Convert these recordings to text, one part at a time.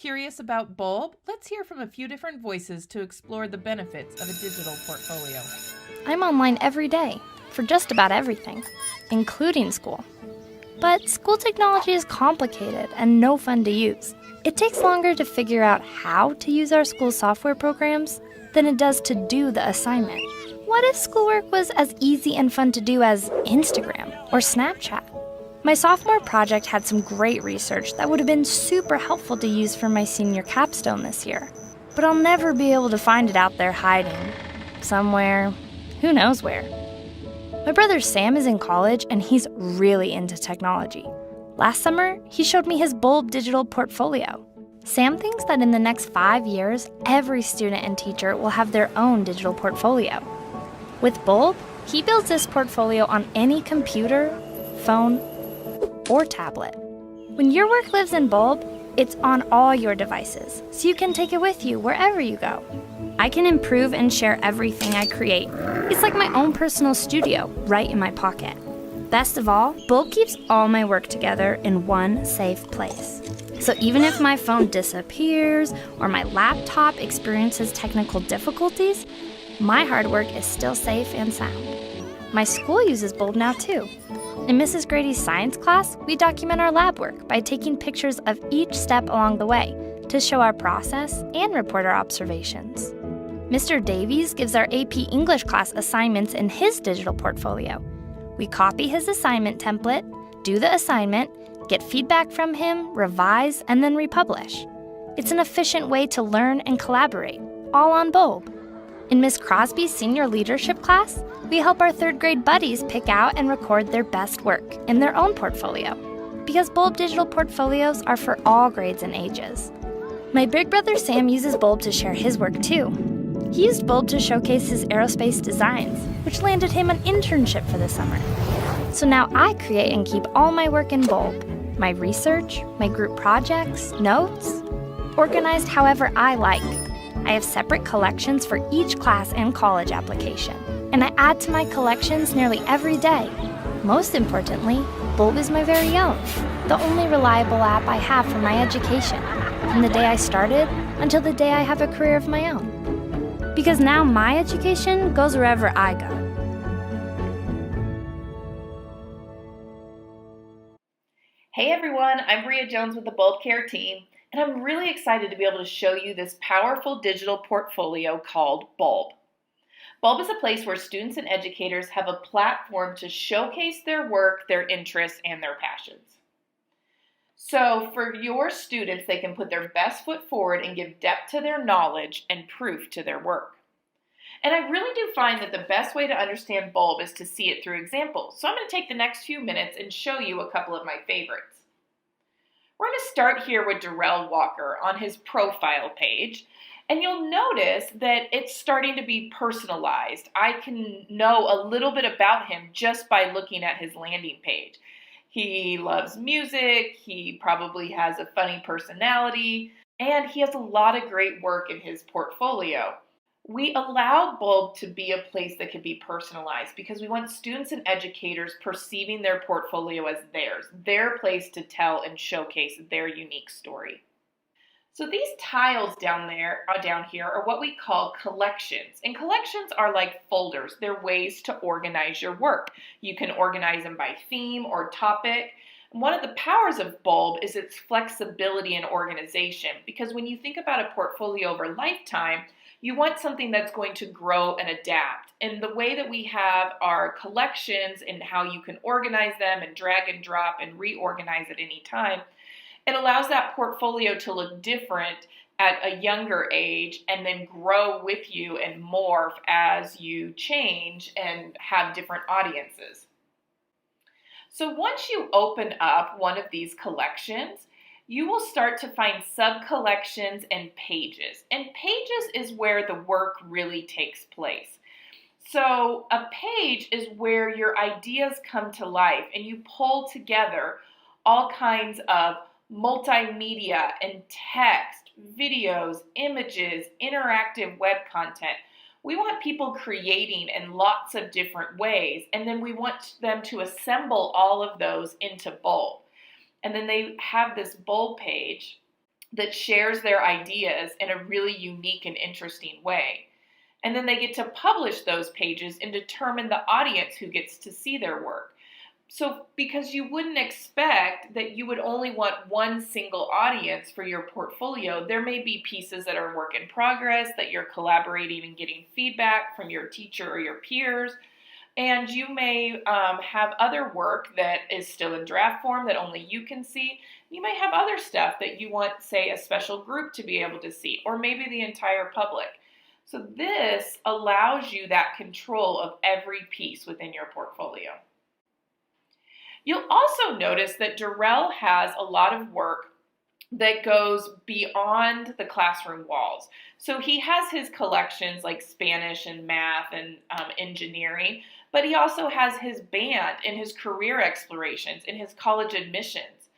Curious about Bulb? Let's hear from a few different voices to explore the benefits of a digital portfolio. I'm online every day for just about everything, including school. But school technology is complicated and no fun to use. It takes longer to figure out how to use our school software programs than it does to do the assignment. What if schoolwork was as easy and fun to do as Instagram or Snapchat? My sophomore project had some great research that would have been super helpful to use for my senior capstone this year. But I'll never be able to find it out there hiding. Somewhere, who knows where. My brother Sam is in college and he's really into technology. Last summer, he showed me his Bulb digital portfolio. Sam thinks that in the next 5 years, every student and teacher will have their own digital portfolio. With Bulb, he builds this portfolio on any computer, phone, or tablet. When your work lives in Bulb, it's on all your devices, so you can take it with you wherever you go. I can improve and share everything I create. It's like my own personal studio right in my pocket. Best of all, Bulb keeps all my work together in one safe place. So even if my phone disappears or my laptop experiences technical difficulties, my hard work is still safe and sound. My school uses Bulb now too. In Mrs. Grady's science class, we document our lab work by taking pictures of each step along the way to show our process and report our observations. Mr. Davies gives our AP English class assignments in his digital portfolio. We copy his assignment template, do the assignment, get feedback from him, revise, and then republish. It's an efficient way to learn and collaborate, all on Bulb. In Miss Crosby's senior leadership class, we help our third grade buddies pick out and record their best work in their own portfolio, because Bulb digital portfolios are for all grades and ages. My big brother Sam uses Bulb to share his work too. He used Bulb to showcase his aerospace designs, which landed him an internship for the summer. So now I create and keep all my work in Bulb, my research, my group projects, notes, organized however I like. I have separate collections for each class and college application, and I add to my collections nearly every day. Most importantly, Bulb is my very own, the only reliable app I have for my education, from the day I started until the day I have a career of my own. Because now my education goes wherever I go. Hey everyone, I'm Bria Jones with the Bulb Care team, and I'm really excited to be able to show you this powerful digital portfolio called Bulb. Bulb is a place where students and educators have a platform to showcase their work, their interests, and their passions. So for your students, they can put their best foot forward and give depth to their knowledge and proof to their work. And I really do find that the best way to understand Bulb is to see it through examples. So I'm going to take the next few minutes and show you a couple of my favorites. We're going to start here with Darrell Walker on his profile page. And you'll notice that it's starting to be personalized. I can know a little bit about him just by looking at his landing page. He loves music, he probably has a funny personality, and he has a lot of great work in his portfolio. We allow Bulb to be a place that can be personalized because we want students and educators perceiving their portfolio as theirs, their place to tell and showcase their unique story. So these tiles down here are what we call collections. And collections are like folders. They're ways to organize your work. You can organize them by theme or topic. And one of the powers of Bulb is its flexibility and organization, because when you think about a portfolio over a lifetime, you want something that's going to grow and adapt. And the way that we have our collections and how you can organize them and drag and drop and reorganize at any time, it allows that portfolio to look different at a younger age and then grow with you and morph as you change and have different audiences. So once you open up one of these collections, you will start to find sub-collections and pages. And pages is where the work really takes place. So a page is where your ideas come to life and you pull together all kinds of multimedia and text, videos, images, interactive web content. We want people creating in lots of different ways, and then we want them to assemble all of those into Bulb. And then they have this Bulb page that shares their ideas in a really unique and interesting way. And then they get to publish those pages and determine the audience who gets to see their work. So, because you wouldn't expect that you would only want one single audience for your portfolio, there may be pieces that are work in progress, that you're collaborating and getting feedback from your teacher or your peers. And you may have other work that is still in draft form that only you can see. You may have other stuff that you want, say, a special group to be able to see, or maybe the entire public. So this allows you that control of every piece within your portfolio. You'll also notice that Durrell has a lot of work that goes beyond the classroom walls. So he has his collections like Spanish and math and engineering, but he also has his band and his career explorations and his college admissions,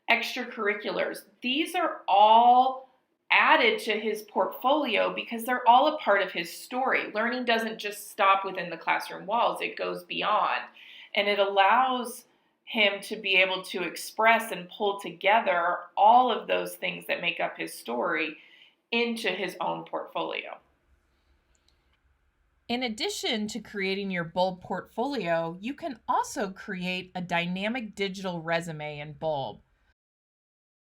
extracurriculars. These are all added to his portfolio because they're all a part of his story. Learning doesn't just stop within the classroom walls, it goes beyond, and it allows him to be able to express and pull together all of those things that make up his story into his own portfolio. In addition to creating your Bulb portfolio, you can also create a dynamic digital resume in Bulb.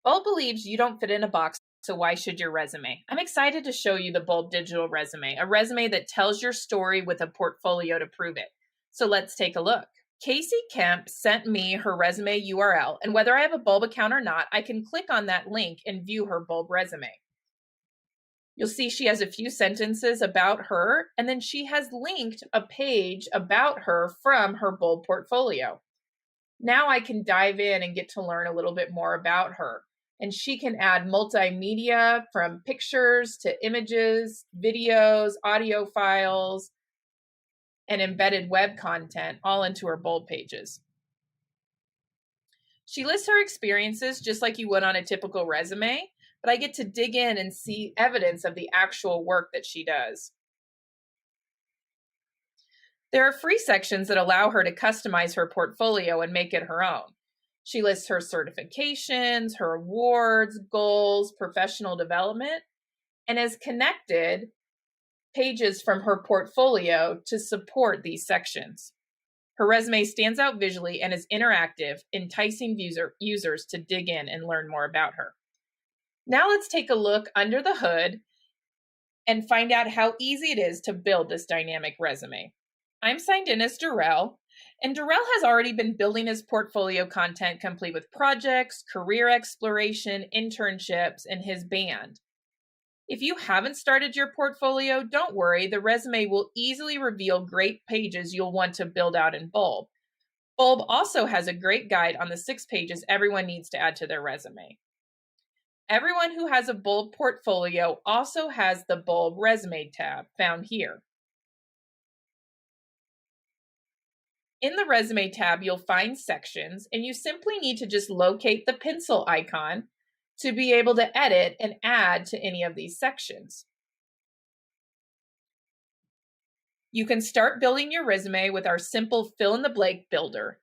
Bulb believes you don't fit in a box, so why should your resume? I'm excited to show you the Bulb digital resume, a resume that tells your story with a portfolio to prove it. So let's take a look. Casey Kemp sent me her resume URL, and whether I have a Bulb account or not, I can click on that link and view her Bulb resume. You'll see she has a few sentences about her, and then she has linked a page about her from her Bulb portfolio. Now I can dive in and get to learn a little bit more about her. And she can add multimedia from pictures to images, videos, audio files, and embedded web content all into her Bulb pages. She lists her experiences just like you would on a typical resume, but I get to dig in and see evidence of the actual work that she does. There are free sections that allow her to customize her portfolio and make it her own. She lists her certifications, her awards, goals, professional development, and has connected pages from her portfolio to support these sections. Her resume stands out visually and is interactive, enticing users to dig in and learn more about her. Now let's take a look under the hood and find out how easy it is to build this dynamic resume. I'm signed in as Durrell, and Durrell has already been building his portfolio content complete with projects, career exploration, internships, and his band. If you haven't started your portfolio, don't worry, the resume will easily reveal great pages you'll want to build out in Bulb. Bulb also has a great guide on the 6 pages everyone needs to add to their resume. Everyone who has a Bulb portfolio also has the Bulb Resume tab found here. In the Resume tab, you'll find sections, and you simply need to just locate the pencil icon to be able to edit and add to any of these sections. You can start building your resume with our simple fill-in-the-blank builder,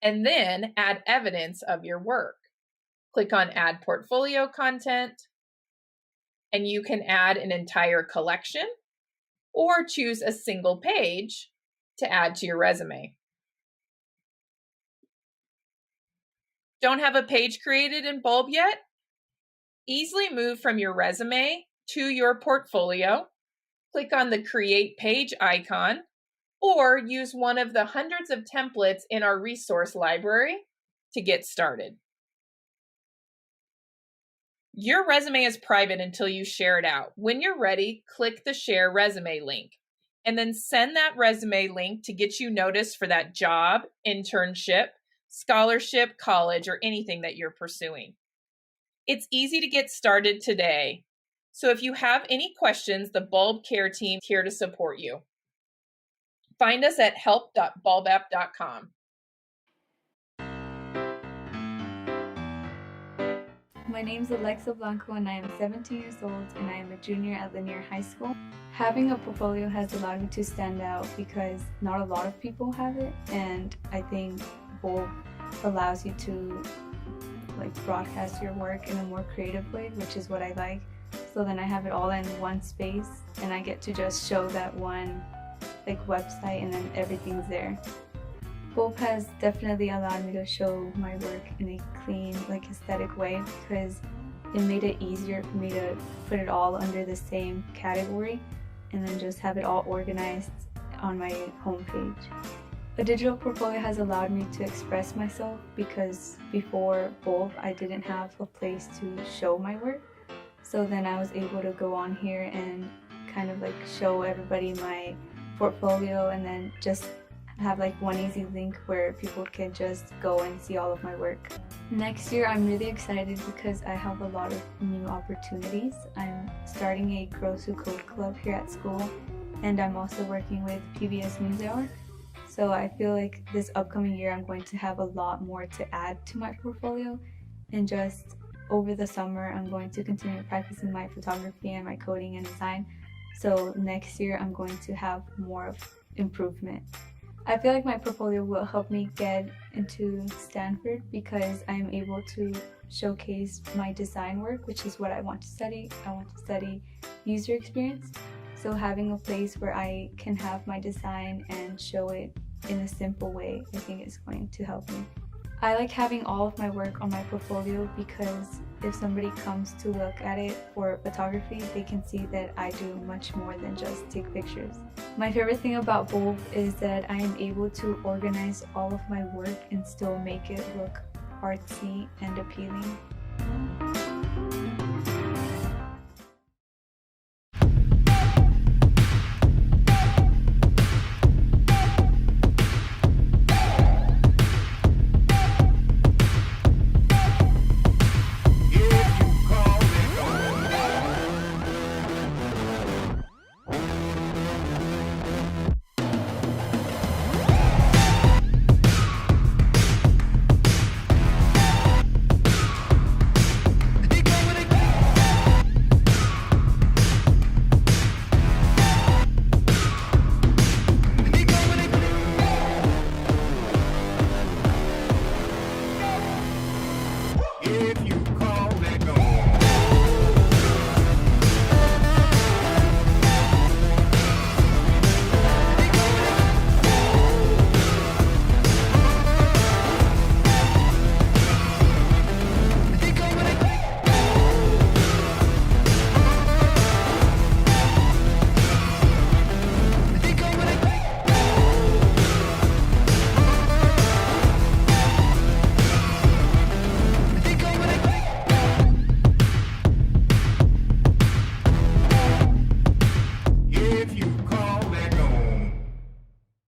and then add evidence of your work. Click on Add Portfolio Content, and you can add an entire collection or choose a single page to add to your resume. Don't have a page created in Bulb yet? Easily move from your resume to your portfolio. Click on the Create Page icon, or use one of the hundreds of templates in our resource library to get started. Your resume is private until you share it out. When you're ready, click the Share Resume link, and then send that resume link to get you noticed for that job, internship, scholarship, college, or anything that you're pursuing. It's easy to get started today. So if you have any questions, the Bulb Care team is here to support you. Find us at help.bulbapp.com. My name is Alexa Blanco and I am 17 years old and I am a junior at Lanier High School. Having a portfolio has allowed me to stand out because not a lot of people have it, and I think Bulb allows you to like broadcast your work in a more creative way, which is what I like. So then I have it all in one space and I get to just show that one like website and then everything's there. Bulb has definitely allowed me to show my work in a clean, like aesthetic way because it made it easier for me to put it all under the same category and then just have it all organized on my homepage. A digital portfolio has allowed me to express myself because before Bulb I didn't have a place to show my work. So then I was able to go on here and kind of like show everybody my portfolio and then just have like one easy link where people can just go and see all of my work. Next year I'm really excited because I have a lot of new opportunities. I'm starting a Girls Who Code club here at school and I'm also working with PBS NewsHour. So I feel like this upcoming year I'm going to have a lot more to add to my portfolio, and just over the summer I'm going to continue practicing my photography and my coding and design. So next year I'm going to have more of improvement. I feel like my portfolio will help me get into Stanford because I am able to showcase my design work, which is what I want to study. I want to study user experience. So having a place where I can have my design and show it in a simple way, I think is going to help me. I like having all of my work on my portfolio because if somebody comes to look at it for photography, they can see that I do much more than just take pictures. My favorite thing about Bulb is that I am able to organize all of my work and still make it look artsy and appealing.